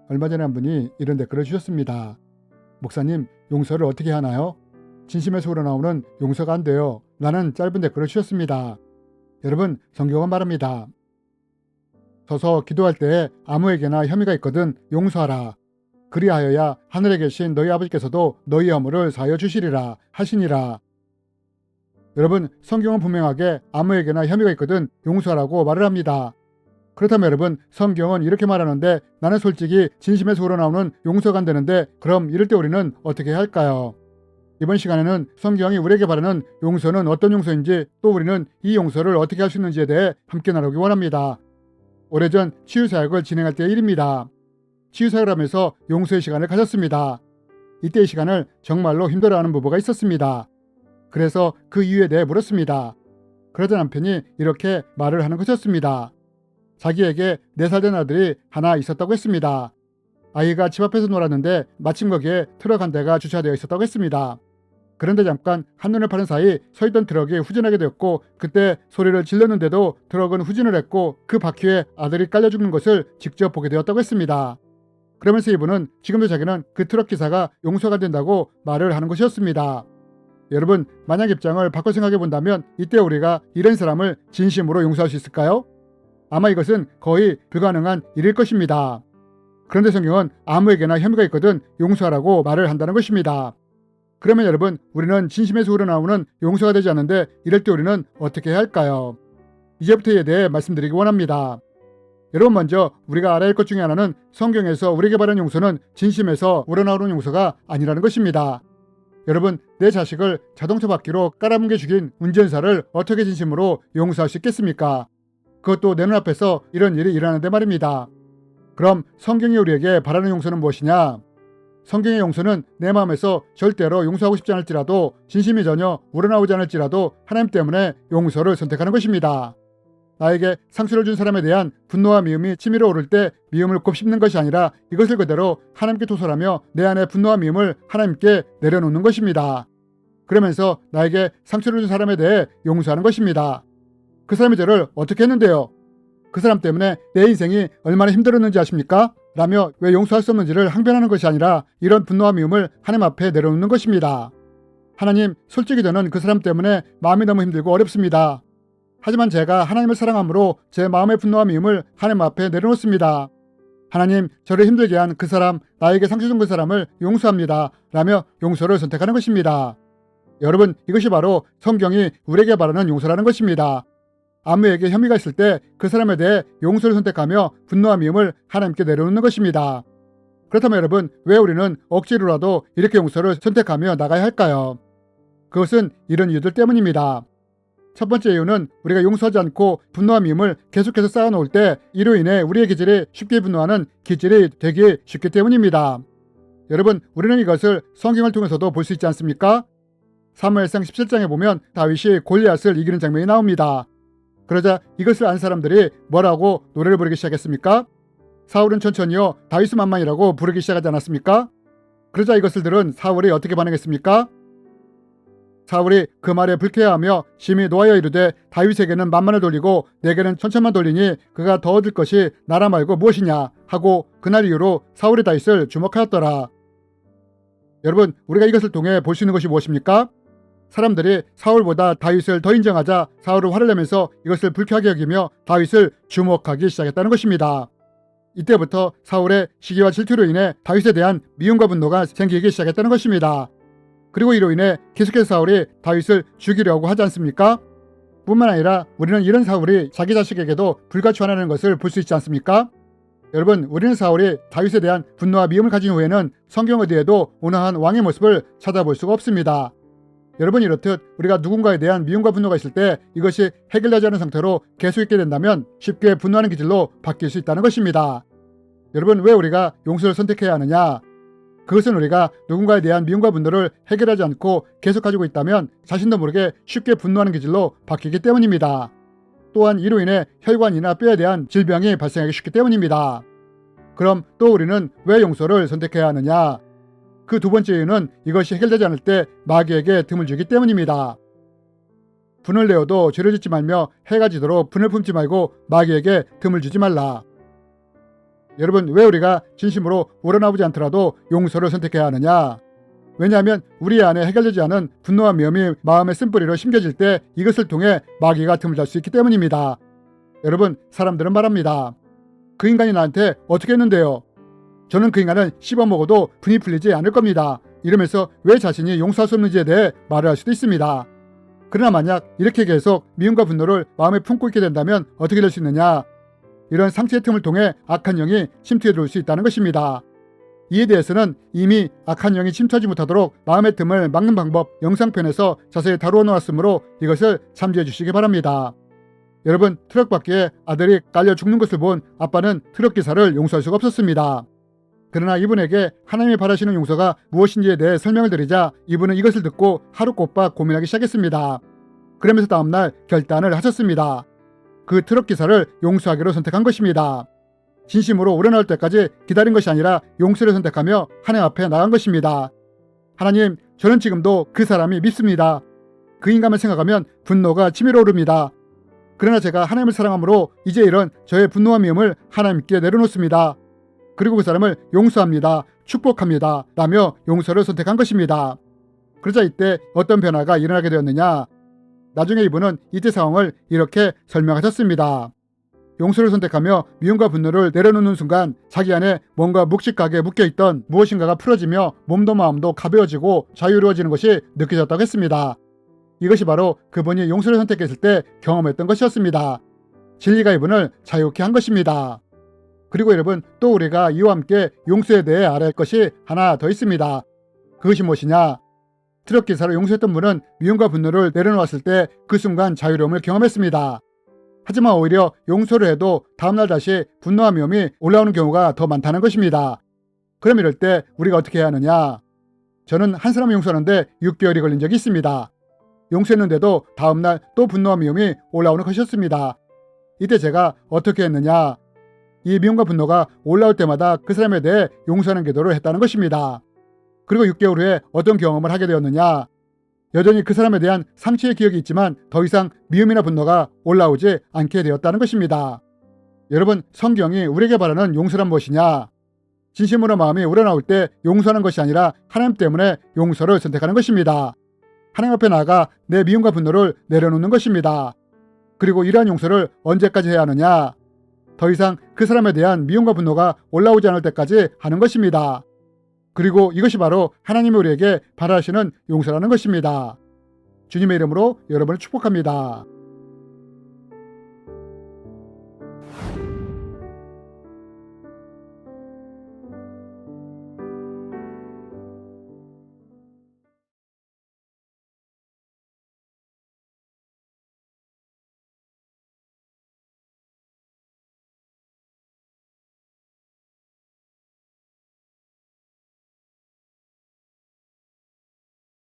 얼마 전에 한 분이 이런 댓글을 주셨습니다. 목사님, 용서를 어떻게 하나요? 진심에서 우러나오는 용서가 안 돼요. 라는 짧은 댓글을 주셨습니다. 여러분, 성경은 말합니다. 서서 기도할 때에 아무에게나 혐의가 있거든 용서하라. 그리하여야 하늘에 계신 너희 아버지께서도 너희 허물을 사하여 주시리라 하시니라. 여러분, 성경은 분명하게 아무에게나 혐의가 있거든 용서하라고 말을 합니다. 그렇다면 여러분, 성경은 이렇게 말하는데 나는 솔직히 진심에서 우러나오는 용서가 안 되는데 그럼 이럴 때 우리는 어떻게 해야 할까요? 이번 시간에는 성경이 우리에게 바라는 용서는 어떤 용서인지, 또 우리는 이 용서를 어떻게 할 수 있는지에 대해 함께 나누기 원합니다. 오래전 치유사역을 진행할 때의 일입니다. 치유사역을 하면서 용서의 시간을 가졌습니다. 이때의 시간을 정말로 힘들어하는 부부가 있었습니다. 그래서 그 이유에 대해 물었습니다. 그러자 남편이 이렇게 말을 하는 것이었습니다. 자기에게 4살 된 아들이 하나 있었다고 했습니다. 아이가 집 앞에서 놀았는데 마침 거기에 트럭 한 대가 주차되어 있었다고 했습니다. 그런데 잠깐 한눈에 파는 사이 서 있던 트럭이 후진하게 되었고, 그때 소리를 질렀는데도 트럭은 후진을 했고 그 바퀴에 아들이 깔려 죽는 것을 직접 보게 되었다고 했습니다. 그러면서 이분은 지금도 자기는 그 트럭 기사가 용서가 안 된다고 말을 하는 것이었습니다. 여러분, 만약 입장을 바꿔 생각해 본다면 이때 우리가 이런 사람을 진심으로 용서할 수 있을까요? 아마 이것은 거의 불가능한 일일 것입니다. 그런데 성경은 아무에게나 혐의가 있거든 용서하라고 말을 한다는 것입니다. 그러면 여러분, 우리는 진심에서 우러나오는 용서가 되지 않는데 이럴 때 우리는 어떻게 해야 할까요? 이제부터 이에 대해 말씀드리기 원합니다. 여러분, 먼저 우리가 알아야 할 것 중에 하나는 성경에서 우리에게 바라는 용서는 진심에서 우러나오는 용서가 아니라는 것입니다. 여러분, 내 자식을 자동차 바퀴로 깔아뭉개 죽인 운전사를 어떻게 진심으로 용서할 수 있겠습니까? 그것도 내 눈앞에서 이런 일이 일어나는데 말입니다. 그럼 성경이 우리에게 바라는 용서는 무엇이냐? 성경의 용서는 내 마음에서 절대로 용서하고 싶지 않을지라도, 진심이 전혀 우러나오지 않을지라도 하나님 때문에 용서를 선택하는 것입니다. 나에게 상처를 준 사람에 대한 분노와 미움이 치밀어 오를 때 미움을 곱씹는 것이 아니라 이것을 그대로 하나님께 토설하며 내 안에 분노와 미움을 하나님께 내려놓는 것입니다. 그러면서 나에게 상처를 준 사람에 대해 용서하는 것입니다. 그 사람이 저를 어떻게 했는데요? 그 사람 때문에 내 인생이 얼마나 힘들었는지 아십니까? 라며 왜 용서할 수 없는지를 항변하는 것이 아니라 이런 분노와 미움을 하나님 앞에 내려놓는 것입니다. 하나님, 솔직히 저는 그 사람 때문에 마음이 너무 힘들고 어렵습니다. 하지만 제가 하나님을 사랑함으로 제 마음의 분노와 미움을 하나님 앞에 내려놓습니다. 하나님, 저를 힘들게 한 그 사람, 나에게 상처 준 그 사람을 용서합니다. 라며 용서를 선택하는 것입니다. 여러분, 이것이 바로 성경이 우리에게 바라는 용서라는 것입니다. 아무에게 혐의가 있을 때 그 사람에 대해 용서를 선택하며 분노와 미움을 하나님께 내려놓는 것입니다. 그렇다면 여러분, 왜 우리는 억지로라도 이렇게 용서를 선택하며 나가야 할까요? 그것은 이런 이유들 때문입니다. 첫 번째 이유는 우리가 용서하지 않고 분노와 미움을 계속해서 쌓아놓을 때 이로 인해 우리의 기질이 쉽게 분노하는 기질이 되기 쉽기 때문입니다. 여러분, 우리는 이것을 성경을 통해서도 볼 수 있지 않습니까? 사무엘상 17장에 보면 다윗이 골리앗을 이기는 장면이 나옵니다. 그러자 이것을 안 사람들이 뭐라고 노래를 부르기 시작했습니까? 사울은 천천히요, 다윗은 만만이라고 부르기 시작하지 않았습니까? 그러자 이것을 들은 사울이 어떻게 반응했습니까? 사울이 그 말에 불쾌해하며 심히 노하여 이르되 다윗에게는 만만을 돌리고 내게는 천천만 돌리니 그가 더 얻을 것이 나라 말고 무엇이냐 하고 그날 이후로 사울이 다윗을 주목하였더라. 여러분, 우리가 이것을 통해 볼 수 있는 것이 무엇입니까? 사람들이 사울보다 다윗을 더 인정하자 사울은 화를 내면서 이것을 불쾌하게 여기며 다윗을 주목하기 시작했다는 것입니다. 이때부터 사울의 시기와 질투로 인해 다윗에 대한 미움과 분노가 생기기 시작했다는 것입니다. 그리고 이로 인해 계속해서 사울이 다윗을 죽이려고 하지 않습니까? 뿐만 아니라 우리는 이런 사울이 자기 자식에게도 불가추하는 것을 볼 수 있지 않습니까? 여러분, 우리는 사울이 다윗에 대한 분노와 미움을 가진 후에는 성경 어디에도 온화한 왕의 모습을 찾아볼 수가 없습니다. 여러분, 이렇듯 우리가 누군가에 대한 미움과 분노가 있을 때 이것이 해결되지 않은 상태로 계속 있게 된다면 쉽게 분노하는 기질로 바뀔 수 있다는 것입니다. 여러분, 왜 우리가 용서를 선택해야 하느냐? 그것은 우리가 누군가에 대한 미움과 분노를 해결하지 않고 계속 가지고 있다면 자신도 모르게 쉽게 분노하는 기질로 바뀌기 때문입니다. 또한 이로 인해 혈관이나 뼈에 대한 질병이 발생하기 쉽기 때문입니다. 그럼 또 우리는 왜 용서를 선택해야 하느냐? 그 두 번째 이유는 이것이 해결되지 않을 때 마귀에게 틈을 주기 때문입니다. 분을 내어도 죄를 짓지 말며 해가 지도록 분을 품지 말고 마귀에게 틈을 주지 말라. 여러분, 왜 우리가 진심으로 우러나오지 않더라도 용서를 선택해야 하느냐? 왜냐하면 우리 안에 해결되지 않은 분노와 미움이 마음의 쓴뿌리로 심겨질 때 이것을 통해 마귀가 틈을 잘 수 있기 때문입니다. 여러분, 사람들은 말합니다. 그 인간이 나한테 어떻게 했는데요? 저는 그 인간은 씹어먹어도 분이 풀리지 않을 겁니다. 이러면서 왜 자신이 용서할 수 없는지에 대해 말을 할 수도 있습니다. 그러나 만약 이렇게 계속 미움과 분노를 마음에 품고 있게 된다면 어떻게 될 수 있느냐? 이런 상처의 틈을 통해 악한 영이 침투해 들어올 수 있다는 것입니다. 이에 대해서는 이미 악한 영이 침투하지 못하도록 마음의 틈을 막는 방법 영상편에서 자세히 다루어 놓았으므로 이것을 참조해 주시기 바랍니다. 여러분, 트럭 바퀴에 아들이 깔려 죽는 것을 본 아빠는 트럭 기사를 용서할 수가 없었습니다. 그러나 이분에게 하나님이 바라시는 용서가 무엇인지에 대해 설명을 드리자 이분은 이것을 듣고 하루 꼬박 고민하기 시작했습니다. 그러면서 다음날 결단을 하셨습니다. 그 트럭 기사를 용서하기로 선택한 것입니다. 진심으로 우러나올 때까지 기다린 것이 아니라 용서를 선택하며 하나님 앞에 나간 것입니다. 하나님, 저는 지금도 그 사람이 밉습니다. 그 인간을 생각하면 분노가 치밀어 오릅니다. 그러나 제가 하나님을 사랑함으로 이제 이런 저의 분노와 미움을 하나님께 내려놓습니다. 그리고 그 사람을 용서합니다. 축복합니다. 라며 용서를 선택한 것입니다. 그러자 이때 어떤 변화가 일어나게 되었느냐? 나중에 이분은 이때 상황을 이렇게 설명하셨습니다. 용서를 선택하며 미움과 분노를 내려놓는 순간 자기 안에 뭔가 묵직하게 묶여있던 무엇인가가 풀어지며 몸도 마음도 가벼워지고 자유로워지는 것이 느껴졌다고 했습니다. 이것이 바로 그분이 용서를 선택했을 때 경험했던 것이었습니다. 진리가 이분을 자유케 한 것입니다. 그리고 여러분, 또 우리가 이와 함께 용서에 대해 알아야 할 것이 하나 더 있습니다. 그것이 무엇이냐? 트럭 기사를 용서했던 분은 미움과 분노를 내려놓았을 때 그 순간 자유로움을 경험했습니다. 하지만 오히려 용서를 해도 다음날 다시 분노와 미움이 올라오는 경우가 더 많다는 것입니다. 그럼 이럴 때 우리가 어떻게 해야 하느냐? 저는 한 사람을 용서하는데 6개월이 걸린 적이 있습니다. 용서했는데도 다음날 또 분노와 미움이 올라오는 것이었습니다. 이때 제가 어떻게 했느냐? 이 미움과 분노가 올라올 때마다 그 사람에 대해 용서하는 기도를 했다는 것입니다. 그리고 6개월 후에 어떤 경험을 하게 되었느냐? 여전히 그 사람에 대한 상처의 기억이 있지만 더 이상 미움이나 분노가 올라오지 않게 되었다는 것입니다. 여러분, 성경이 우리에게 바라는 용서란 무엇이냐? 진심으로 마음이 우러나올 때 용서하는 것이 아니라 하나님 때문에 용서를 선택하는 것입니다. 하나님 앞에 나아가 내 미움과 분노를 내려놓는 것입니다. 그리고 이러한 용서를 언제까지 해야 하느냐? 더 이상 그 사람에 대한 미움과 분노가 올라오지 않을 때까지 하는 것입니다. 그리고 이것이 바로 하나님이 우리에게 바라시는 용서라는 것입니다. 주님의 이름으로 여러분을 축복합니다.